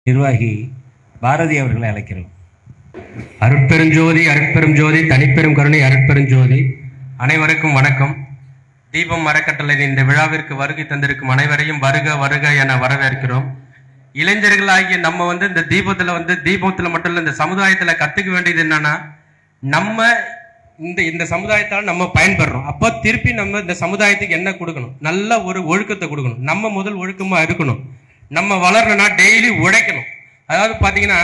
நிர்வாகி பாரதி அவர்களை அழைக்கிறோம். அருட்பெருஞ்சோதி அருட்பெரும் ஜோதி தனிப்பெரும் கருணை அருட்பெருஞ்சோதி. அனைவருக்கும் வணக்கம். தீபம் அறக்கட்டளையின் இந்த விழாவிற்கு வருகை தந்திருக்கும் அனைவரையும் வருக வருக என வரவேற்கிறோம். இளைஞர்களாகிய நம்ம இந்த தீபத்துல மட்டும் இல்லை, இந்த சமுதாயத்துல கத்துக்க வேண்டியது என்னன்னா, நம்ம இந்த சமுதாயத்தால் நம்ம பயன்படுறோம். அப்போ திருப்பி நம்ம இந்த சமுதாயத்துக்கு என்ன கொடுக்கணும்? நல்ல ஒரு ஒழுக்கத்தை கொடுக்கணும். நம்ம முதல் ஒழுக்கமா இருக்கணும். நம்ம வளரணும்னா டெய்லி உழைக்கணும். அதாவது பாத்தீங்கன்னா,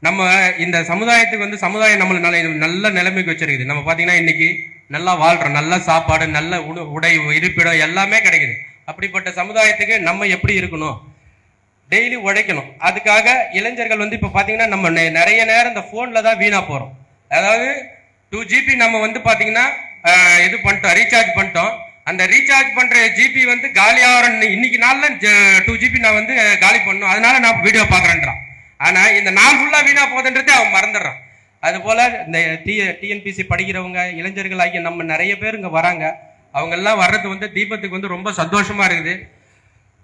நம்ம இந்த சமுதாயத்துக்கு சமுதாயம் நம்மளை நல்ல நிலைமைக்கு வச்சிருக்குது. நம்ம பாத்தீங்கன்னா இன்னைக்கு நல்லா வாழ்றோம், நல்ல சாப்பாடு, நல்ல உடை, இருப்பிடம் எல்லாமே கிடைக்குது. அப்படிப்பட்ட சமுதாயத்துக்கு நம்ம எப்படி இருக்கணும்? டெய்லி உழைக்கணும். அதுக்காக இளைஞர்கள் இப்ப பாத்தீங்கன்னா நம்ம நிறைய நேரம் இந்த போன்ல தான் வீணா போறோம். அதாவது 2GB நம்ம பாத்தீங்கன்னா இது பண்ணிட்டோம், ரீசார்ஜ் பண்ணிட்டோம். அந்த ரீசார்ஜ் பண்ற ஜிபி காலியாகிற இன்னைக்கு நாள்ல 2GB நான் காலி பண்ணும், அதனால நான் வீடியோ பாக்குறேன்றான். ஆனா இந்த நாள் ஃபுல்லா வீணா போகுதுன்றதே அவன் மறந்துடுறான். அது போல இந்த டிஎன்பிசி படிக்கிறவங்க இளைஞர்கள் ஆகிய நம்ம நிறைய பேர் இங்க வராங்க. அவங்க எல்லாம் வர்றது தீபத்துக்கு ரொம்ப சந்தோஷமா இருக்குது.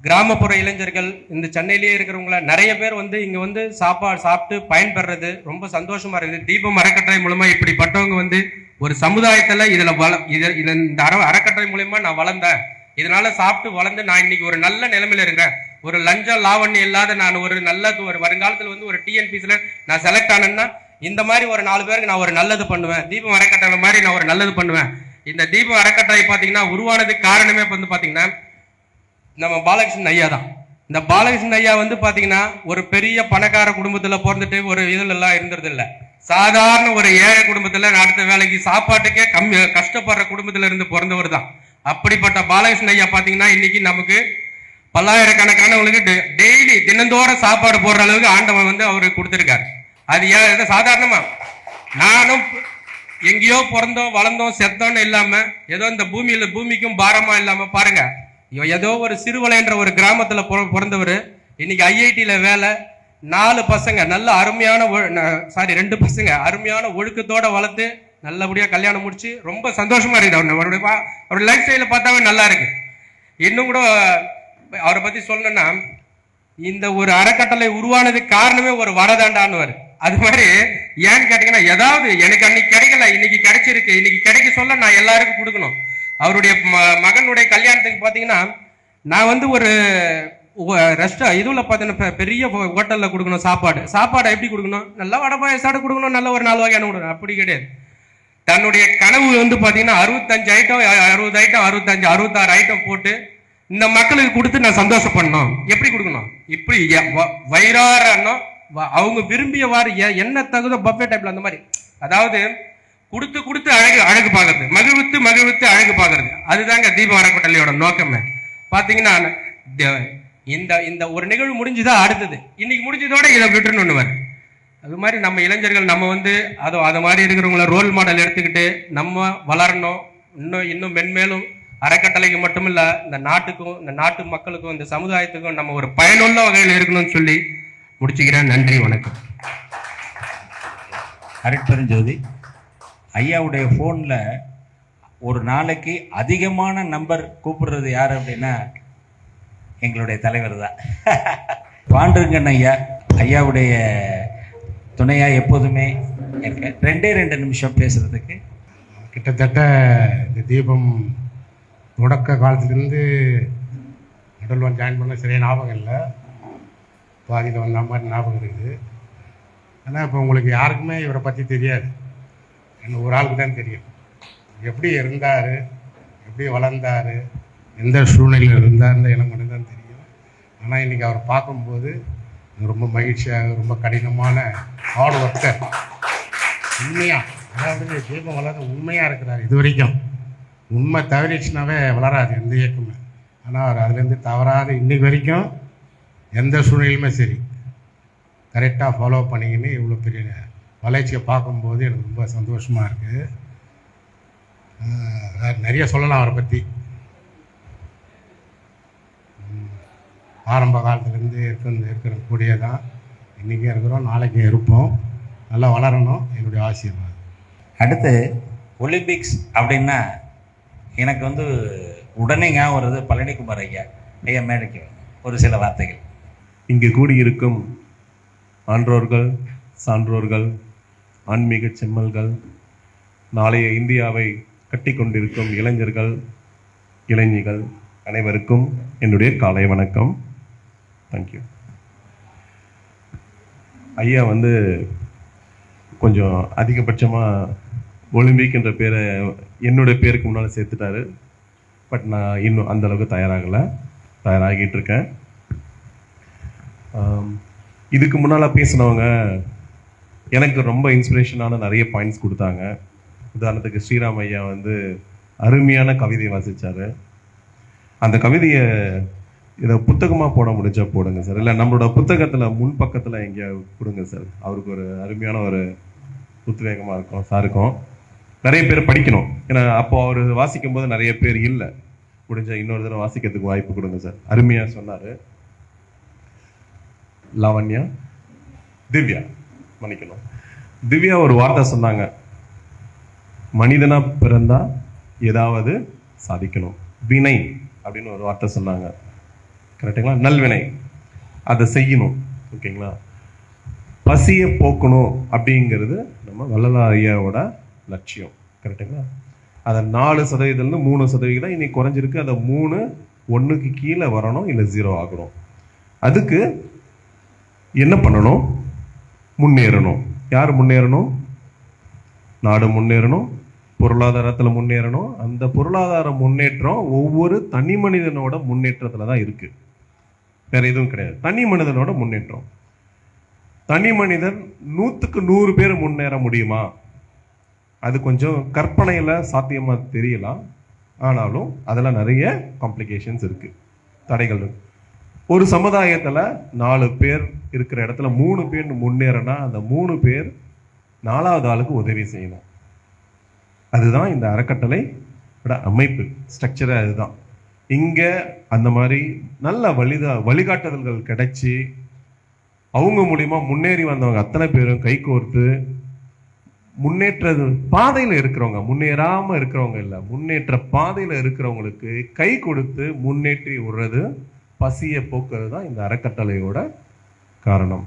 கிராமப்புற இளைஞர்கள் இந்த சென்னையிலேயே இருக்கிறவங்கள நிறைய பேர் இங்க சாப்பாடு சாப்பிட்டு பயன்பெறது ரொம்ப சந்தோஷமா இருக்குது. தீபம் அறக்கட்டளை மூலமா இப்படிப்பட்டவங்க ஒரு சமுதாயத்துல இந்த அறக்கட்டளை மூலமா நான் வளர்ந்தேன், இதனால சாப்பிட்டு வளர்ந்து நான் இன்னைக்கு ஒரு நல்ல நிலைமையில இருக்கிறேன். ஒரு லஞ்சம் லாவண்யம் இல்லாத நான் ஒரு நல்ல ஒரு வருங்காலத்துல ஒரு டிஎன்பிசில நான் செலக்ட் ஆனேன்னா இந்த மாதிரி ஒரு 4 பேருக்கு நான் ஒரு நல்லது பண்ணுவேன். தீபம் அறக்கட்டளை மாதிரி நான் ஒரு நல்லது பண்ணுவேன். இந்த தீபம் அறக்கட்டளை பாத்தீங்கன்னா உருவானதுக்கு காரணமே பாத்தீங்கன்னா நம்ம பாலகிருஷ்ணன் ஐயா தான். இந்த பாலகிருஷ்ணன் ஐயா பாத்தீங்கன்னா ஒரு பெரிய பணக்கார குடும்பத்துல பிறந்துட்டு ஒரு இதுல எல்லாம் இருந்தது இல்ல. சாதாரண ஒரு ஏழை குடும்பத்துல அடுத்த வேலைக்கு சாப்பாட்டுக்கே கஷ்டப்படுற குடும்பத்துல இருந்து பிறந்தவர் தான். அப்படிப்பட்ட பாலகிருஷ்ணன் ஐயா பாத்தீங்கன்னா இன்னைக்கு நமக்கு பல்லாயிரக்கணக்கானவங்களுக்கு டெய்லி தினந்தோறும் சாப்பாடு போடுற அளவுக்கு ஆண்டவன் அவருக்கு கொடுத்திருக்காரு. அது ஏன் சாதாரணமா நானும் எங்கேயோ பிறந்தோம் வளர்ந்தோம் செத்தோன்னு இல்லாம ஏதோ இந்த பூமிக்கும் பாரமா இல்லாம பாருங்க, ஏதோ ஒரு சிறுவலைன்ற ஒரு கிராமத்துல பிறந்தவர் இன்னைக்கு ஐஐடியில வேலை, 4 பசங்க நல்ல அருமையான 2 பசங்க அருமையான ஒழுக்கத்தோட வளர்த்து நல்லபடியா கல்யாணம் முடிச்சு ரொம்ப சந்தோஷமா இருக்குது. அவருடைய லைஃப் ஸ்டைல பார்த்தாவே நல்லா இருக்கு. இன்னும் கூட அவரை பத்தி சொல்லணும்னா, இந்த ஒரு அறக்கட்டளை உருவானதுக்கு காரணமே ஒரு வரதாண்டான்னு. அது மாதிரி ஏன்னு கேட்டீங்கன்னா, ஏதாவது எனக்கு அன்னைக்கு கிடைக்கல, இன்னைக்கு கிடைச்சிருக்கு, இன்னைக்கு கிடைக்க சொல்ல நான் எல்லாருக்கும் கொடுக்கணும். அவருடைய மகனுடைய கல்யாணத்துக்கு பாத்தீங்கன்னா நான் ஒரு இதுல பாத்தீங்கன்னா பெரிய ஹோட்டல்ல கொடுக்கணும் சாப்பாடு எப்படி கொடுக்கணும்? நல்லா வடை பாயசாடு கொடுக்கணும், நல்ல ஒரு 4 வகையான கொடுக்கணும். அப்படி கிடையாது. தன்னுடைய கனவு பாத்தீங்கன்னா 65 ஐட்டம் 60 ஐட்டம் 65 66 ஐட்டம் போட்டு இந்த மக்களுக்கு கொடுத்து நான் சந்தோஷம் பண்ணணும். எப்படி கொடுக்கணும்? இப்படி வயிறார அவங்க விரும்பியவாறு என்ன தகுந்த பஃபே டைப்ல அந்த மாதிரி, அதாவது கொடுத்து கொடுத்து அழகு பார்க்கறது, மகிழ்வித்து அழகு பார்க்கறது. அதுதாங்க தீபம் அறக்கட்டளையோட நோக்கமே. பாத்தீங்கன்னா இந்த ஒரு நிகழ்வு முடிஞ்சுதான் அடுத்தது, இன்னைக்கு முடிஞ்சதோட இதை விட்டுன்னு. அது மாதிரி நம்ம இளைஞர்கள் நம்ம அது மாதிரி இருக்கிறவங்கள ரோல் மாடல் எடுத்துக்கிட்டு நம்ம வளரணும். இன்னும் மென்மேலும் அறக்கட்டளைக்கு மட்டுமில்ல, இந்த நாட்டுக்கும் இந்த நாட்டு மக்களுக்கும் இந்த சமுதாயத்துக்கும் நம்ம ஒரு பயனுள்ள வகையில் இருக்கணும்னு சொல்லி முடிச்சுக்கிறேன். நன்றி, வணக்கம். அருட்பெருஞ்சோதி ஐயாவுடைய போன்ல ஒரு நாளைக்கு அதிகமான நம்பர் கூப்பிடுறது யாரு அப்படின்னா எங்களுடைய தலைவர் தான். பாண்டுரங்கன் ஐயாவுடைய துணையா எப்போதுமே இருக்க. 2 நிமிஷம் பேசுறதுக்கு. கிட்டத்தட்ட இந்த தீபம் தொடக்க காலத்துலேருந்து நடுவில் ஜாயின் பண்ண சரியாக ஞாபகம் இல்லை, பாதியில் வந்த மாதிரி ஞாபகம் இருக்குது. ஆனால் இப்போ உங்களுக்கு யாருக்குமே இவரை பற்றி தெரியாது, இன்னும் ஒரு ஆளுக்கு தான் தெரியும். எப்படி இருந்தார், எப்படி வளர்ந்தார், எந்த சூழ்நிலையில் இருந்தார்னு எனக்கு மட்டும் தான் தெரியும். ஆனால் இன்றைக்கி அவரை பார்க்கும்போது ரொம்ப மகிழ்ச்சியாக, ரொம்ப கடினமான ஹார்ட் ஒர்க்கர், உண்மையாக, அதாவது தீபம் வளர உண்மையாக இருக்கிறார். இது வரைக்கும் உண்மை தவறிச்சுனாவே வளராது எந்த இயக்கமே. ஆனால் அவர் அதுலேருந்து தவறாத இன்னைக்கு வரைக்கும் எந்த சூழ்நிலையுமே சரி கரெக்டாக ஃபாலோ பண்ணிக்கின்னு இவ்வளோ பெரிய வளர்ச்சியை பார்க்கும்போது எனக்கு ரொம்ப சந்தோஷமாக இருக்குது. நிறைய சொல்லலாம் அவரை பற்றி. ஆரம்ப காலத்துலேருந்து இருக்கிற கூடிய தான் இன்றைக்கும் இருக்கிறோம், நாளைக்கும் இருப்போம். நல்லா வளரணும், என்னுடைய ஆசீர்வாதம். அடுத்து ஒலிம்பிக்ஸ் அப்படின்னா எனக்கு உடனே ஞாபகம் வருது பழனிக்குமார் ஐயா. மேடைக்கு ஒரு சில வார்த்தைகள். இங்கு கூடியிருக்கும் ஆன்றோர்கள், சான்றோர்கள், ஆன்மீக செம்மல்கள், நாளைய இந்தியாவை கட்டி கொண்டிருக்கும் இளைஞர்கள், இளைஞிகள் அனைவருக்கும் என்னுடைய காலை வணக்கம். தேங்க்யூ. ஐயா வந்து கொஞ்சம் அதிகபட்சமாக ஒலிம்பிக்ன்ற பேரை என்னுடைய பேருக்கு முன்னால் சேர்த்துட்டாரு. பட் நான் இன்னும் அந்த அளவுக்கு தயாராகிட்டு இருக்கேன். இதுக்கு முன்னால் பேசினவங்க எனக்கு ரொம்ப இன்ஸ்பிரேஷனான நிறைய பாயிண்ட்ஸ் கொடுத்தாங்க. உதாரணத்துக்கு ஸ்ரீராம் ஐயா வந்து அருமையான கவிதை வாசித்தார். அந்த கவிதையை இதை புத்தகமாக போட முடிஞ்சா போடுங்க சார், இல்லை நம்மளோட புத்தகத்தில் முன்பக்கத்தில் எங்கேயா கொடுங்க சார். அவருக்கு ஒரு அருமையான ஒரு உத்வேகமாக இருக்கும் சாருக்கும். நிறைய பேர் படிக்கணும். ஏன்னா அப்போ அவர் வாசிக்கும் போது நிறைய பேர் இல்லை. முடிஞ்ச இன்னொரு தடவை வாசிக்கிறதுக்கு வாய்ப்பு கொடுங்க சார். அருமையாக சொன்னார். லாவண்யா, திவ்யா, மன்னிக்கணும், திவ்யா ஒரு வார்த்தை சொன்னாங்க, மனிதனா பிறந்தா ஏதாவது சாதிக்கணும், வினை அப்படின்னு ஒரு வார்த்தை சொன்னாங்க. கரெக்டுங்களா? நல்வினை, அதை செய்யணும். ஓகேங்களா? பசியை போக்கணும் அப்படிங்கிறது நம்ம வள்ளலார் ஐயாவோட லட்சியம். கரெக்டுங்களா? அதை 4% 3% இன்னைக்கு குறைஞ்சிருக்கு. அதை 3 1க்கு கீழே வரணும், இல்லை 0 ஆகணும். அதுக்கு என்ன பண்ணணும்? முன்னேறணும். யார் முன்னேறணும்? நாடு முன்னேறணும், பொருளாதாரத்தில் முன்னேறணும். அந்த பொருளாதார முன்னேற்றம் ஒவ்வொரு தனி மனிதனோட முன்னேற்றத்தில் தான் இருக்கு, வேற எதுவும் கிடையாது. தனி மனிதனோட முன்னேற்றம். தனி மனிதன் 100க்கு 100 பேர் முன்னேற முடியுமா? அது கொஞ்சம் கற்பனையில் சாத்தியமா தெரியலாம். ஆனாலும் அதில் நிறைய காம்ப்ளிகேஷன்ஸ் இருக்கு, தடைகள் இருக்கு. ஒரு சமுதாயத்தில் 4 பேர் இருக்கிற இடத்துல 3 பேர் முன்னேறனா அந்த 3 பேர் 4வது ஆளுக்கு உதவி செய்யணும். அதுதான் இந்த அறக்கட்டளை அமைப்பு ஸ்ட்ரக்சரே. அதுதான் இங்கே அந்த மாதிரி நல்ல வழிகாட்டுதல்கள் கிடைச்சி அவங்க மூலியமா முன்னேறி வந்தவங்க அத்தனை பேரும் கை கோர்த்து முன்னேற்ற பாதையில் இருக்கிறவங்க, முன்னேறாம இருக்கிறவங்க இல்லை, முன்னேற்ற பாதையில் இருக்கிறவங்களுக்கு கை கொடுத்து முன்னேற்றி விடுறது, பசியை போக்குறது தான் இந்த அறக்கட்டளையோட காரணம்.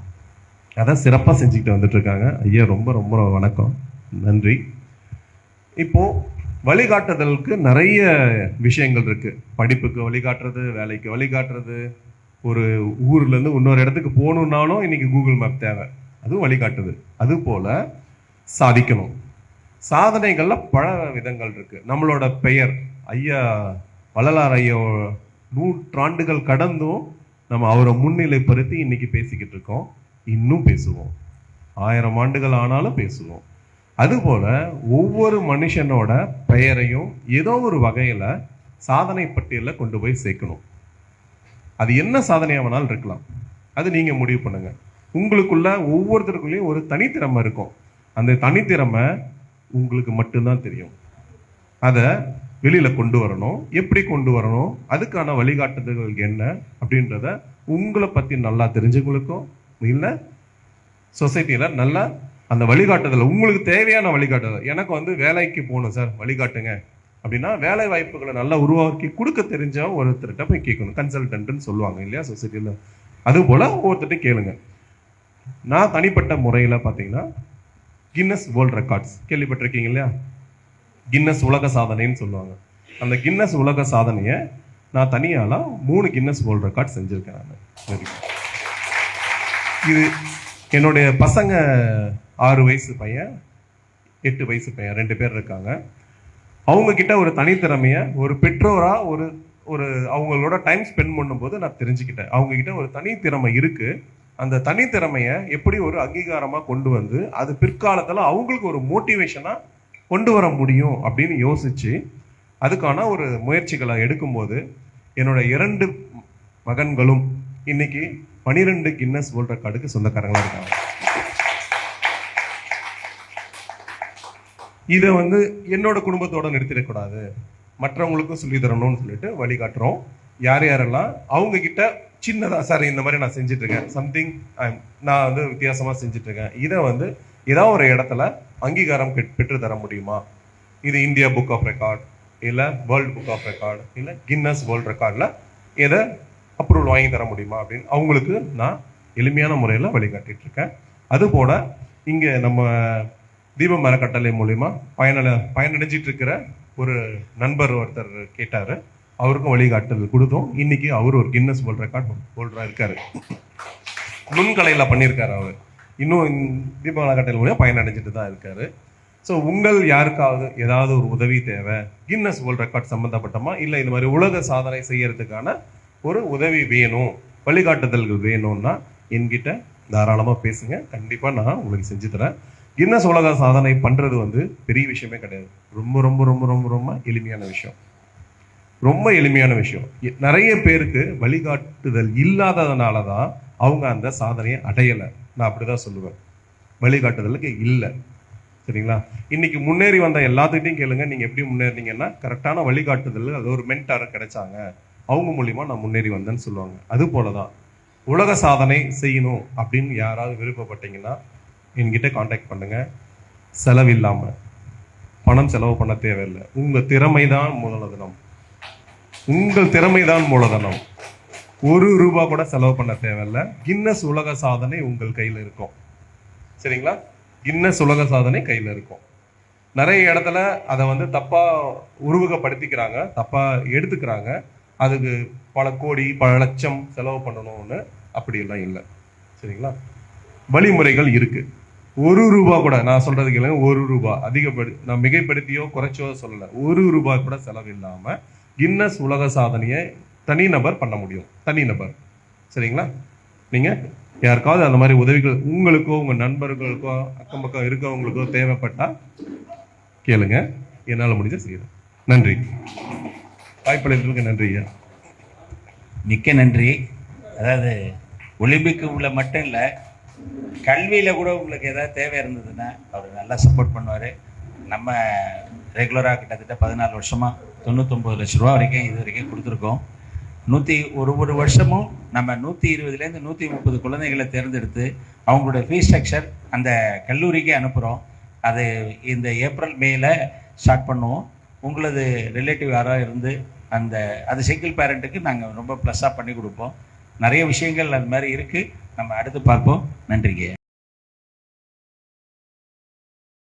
அதை சிறப்பாக செஞ்சுக்கிட்டு வந்துட்டு இருக்காங்க. ஐயா ரொம்ப ரொம்ப வணக்கம், நன்றி. இப்போ வழிகாட்டுதலுக்கு நிறைய விஷயங்கள் இருக்கு. படிப்புக்கு வழிகாட்டுறது, வேலைக்கு வழிகாட்டுறது, ஒரு ஊர்ல இருந்து இன்னொரு இடத்துக்கு போகணுன்னாலும் இன்னைக்கு கூகுள் மேப் தேவை, அதுவும் வழிகாட்டுது. அது போல சாதிக்கணும். சாதனைகள்ல பல விதங்கள் இருக்கு. நம்மளோட பெயர் ஐயா வள்ளலார் ஐயா 100 ஆண்டுகள் கடந்தும் நம்ம அவரை முன்னிலைப்படுத்தி இன்னைக்கு பேசிக்கிட்டு இருக்கோம். இன்னும் பேசுவோம், 1000 ஆண்டுகள் ஆனாலும் பேசுவோம். அதுபோல ஒவ்வொரு மனுஷனோட பெயரையும் ஏதோ ஒரு வகையில சாதனை பட்டியலில் கொண்டு போய் சேர்க்கணும். அது என்ன சாதனையா வேணாலும் இருக்கலாம், அது நீங்க முடிவு பண்ணுங்க. உங்களுக்குள்ள ஒவ்வொருத்தருக்குள்ளேயும் ஒரு தனித்திறமை இருக்கும். அந்த தனித்திறமை உங்களுக்கு மட்டும்தான் தெரியும். அதை வெளியில கொண்டு வரணும். எப்படி கொண்டு வரணும், அதுக்கான வழிகாட்டுதல்கள் என்ன அப்படின்றத உங்களை பத்தி நல்லா தெரிஞ்சவங்களுக்கும் இல்லை சொசைட்டியில நல்லா அந்த வழிகாட்டுதல், உங்களுக்கு தேவையான வழிகாட்டுதல். எனக்கு வந்து வேலைக்கு போகணும் சார், வழிகாட்டுங்க அப்படின்னா வேலை வாய்ப்புகளை நல்லா உருவாக்கி கொடுக்க தெரிஞ்ச ஒருத்தர்கிட்ட போய் கேட்கணும். கன்சல்டன்ட்னு சொல்லுவாங்க இல்லையா சொசைட்டியில். அது போல ஒவ்வொருத்தர்கிட்ட கேளுங்க. நான் தனிப்பட்ட முறையில் பார்த்தீங்கன்னா கின்னஸ் வேர்ல்ட் ரெக்கார்ட்ஸ் கேள்விப்பட்டிருக்கீங்க இல்லையா? கின்னஸ் உலக சாதனைன்னு சொல்லுவாங்க. அந்த கின்னஸ் உலக சாதனையை நான் தனியாலாம் 3 கின்னஸ் வேர்ல்ட் ரெக்கார்ட் செஞ்சுருக்கேன் நான். இது என்னுடைய பசங்க 6 வயசு பையன், 8 வயசு பையன், 2 பேர் இருக்காங்க. அவங்க கிட்ட ஒரு தனித்திறமைய ஒரு பெற்றோரா ஒரு அவங்களோட டைம் ஸ்பெண்ட் பண்ணும்போது நான் தெரிஞ்சுக்கிட்டேன். அவங்க கிட்ட ஒரு தனித்திறமை இருக்கு. அந்த தனித்திறமைய எப்படி ஒரு அங்கீகாரமா கொண்டு வந்து அது பிற்காலத்துல அவங்களுக்கு ஒரு மோட்டிவேஷனா கொண்டு வர முடியும் அப்படின்னு யோசிச்சு அதுக்கான ஒரு முயற்சிகளை எடுக்கும்போது என்னோட 2 மகன்களும் இன்னைக்கு 12 கின்னஸ் வேர்ல்ட் ரெக்கார்டுக்கு சொந்தக்காரங்களா இருக்காங்க. இதை வந்து என்னோட குடும்பத்தோட நிறுத்திடக்கூடாது, மற்றவங்களுக்கும் சொல்லி தரணும்னு சொல்லிட்டு வழிகாட்டுறோம். யார் யாரெல்லாம் அவங்க கிட்ட சின்னதா சார் இந்த மாதிரி நான் செஞ்சுட்டு இருக்கேன், சம்திங் நான் வந்து வித்தியாசமா செஞ்சுட்டு இருக்கேன், இதை வந்து ஏதாவது ஒரு இடத்துல அங்கீகாரம் பெற்று தர முடியுமா? இது இந்தியா புக் ஆஃப் ரெக்கார்ட், இல்லை வேர்ல்டு புக் ஆஃப் ரெக்கார்டு, இல்லை கின்னஸ் வேர்ல்ட் ரெக்கார்டில் எதை அப்ரூவல் வாங்கி தர முடியுமா அப்படின்னு அவங்களுக்கு நான் எளிமையான முறையில் வழிகாட்டிட்டு இருக்கேன். அதுபோல் இங்கே நம்ம தீபம் அறக்கட்டளை மூலிமா பயனடைஞ்சிட்டு இருக்கிற ஒரு நண்பர் ஒருத்தர் கேட்டார். அவருக்கும் வழிகாட்டுதல் கொடுத்தோம். இன்னைக்கு அவர் ஒரு கின்னஸ் வேர்ல்ட் ரெக்கார்ட் ஹோல்டராக இருக்காரு. நுண்கலையில் பண்ணியிருக்காரு அவர். இன்னும் தீபம் அறக்கட்டளை மூலிமா பயனடைஞ்சிட்டு தான் இருக்காரு. ஸோ உங்கள் யாருக்காவது ஏதாவது ஒரு உதவி தேவை, கின்னஸ் வேர்ல்ட் ரெக்கார்ட் சம்மந்தப்பட்டமா, இல்லை இந்த மாதிரி உலக சாதனை செய்யறதுக்கான ஒரு உதவி வேணும், வழிகாட்டுதல்கள் வேணும்னா என்கிட்ட தாராளமாக பேசுங்க. கண்டிப்பாக நான் உங்களுக்கு செஞ்சு தரேன். கின்னஸ் உலக சாதனை பண்ணுறது வந்து பெரிய விஷயமே கிடையாது. ரொம்ப ரொம்ப ரொம்ப ரொம்ப ரொம்ப எளிமையான விஷயம். ரொம்ப எளிமையான விஷயம். நிறைய பேருக்கு வழிகாட்டுதல் இல்லாததுனால தான் அவங்க அந்த சாதனையை அடையலை. நான் அப்படிதான் சொல்லுவேன். வழிகாட்டுதலுக்கு இல்லை. சரிங்களா? இன்னைக்கு முன்னேறி வந்த எல்லாத்துக்கிட்டையும் கேளுங்க, நீங்கள் எப்படி முன்னேறினீங்கன்னா கரெக்டான வழிகாட்டுதல், அது ஒரு மென்டார் கிடைச்சாங்க, அவங்க மூலியமாக நான் முன்னேறி வந்தேன்னு சொல்லுவாங்க. அது போல தான் உலக சாதனை செய்யணும் அப்படின்னு யாராவது விருப்பப்பட்டீங்கன்னா என்கிட்ட காண்டாக்ட் பண்ணுங்க. செலவில்லாமல், பணம் செலவு பண்ண தேவையில்லை. உங்கள் திறமை தான் மூலதனம். உங்கள் திறமை தான் மூலதனம். ₹1 கூட செலவு பண்ண தேவையில்லை. கின்னஸ் உலக சாதனை உங்கள் கையில் இருக்கும். சரிங்களா? கின்னஸ் உலக சாதனை கையில் இருக்கும். நிறைய இடத்துல அதை வந்து தப்பாக உருவகப்படுத்திக்கிறாங்க, தப்பாக எடுத்துக்கிறாங்க. அதுக்கு பல கோடி பல லட்சம் செலவு பண்ணணும்னு அப்படியெல்லாம் இல்லை. சரிங்களா? வழிமுறைகள் இருக்கு. ₹1 கூட, நான் சொல்றது கேளுங்க, ₹1 நான் மிகைப்படுத்தியோ குறைச்சோ சொல்லலை. ₹1 கூட செலவு இல்லாமல் கின்னஸ் உலக சாதனையை தனிநபர் பண்ண முடியும். தனிநபர். சரிங்களா? நீங்கள் யாருக்காவது அந்த மாதிரி உதவிகள் உங்களுக்கோ உங்கள் நண்பர்களுக்கோ அக்கம் பக்கம் இருக்கவங்களுக்கோ தேவைப்பட்டால் கேளுங்க. என்னால் முடிஞ்ச செய்யறேன். நன்றி. வாய்ப்பளித்ததுக்கு நன்றி ஐயா. மிக்க நன்றி. அதாவது ஒலிம்பிக்கு உள்ள மட்டும் இல்லை, கல்வியில் கூட உங்களுக்கு ஏதாவது தேவை இருந்ததுன்னா அவர் நல்லா சப்போர்ட் பண்ணுவார். நம்ம ரெகுலராக கிட்டத்தட்ட 14 வருஷமாக 99 லட்ச ரூபா வரைக்கும் இது வரைக்கும் கொடுத்துருக்கோம். ஒரு வருஷமும் நம்ம 120லேருந்து 130 குழந்தைகளை தேர்ந்தெடுத்து அவங்களுடைய ஃபீஸ் ஸ்ட்ரக்சர் அந்த கல்லூரிக்கே அனுப்புகிறோம். அது இந்த ஏப்ரல் மேல ஸ்டார்ட் பண்ணுவோம். உங்களது ரிலேட்டிவ் யாராக இருந்து அது சிங்கிள் பேரண்ட்டுக்கு நாங்கள் ரொம்ப ப்ளஸ்ஸாக பண்ணி கொடுப்போம். நிறைய விஷயங்கள் அது மாதிரி இருக்குது. நம்ம அடுத்து பார்ப்போம். நன்றிங்க.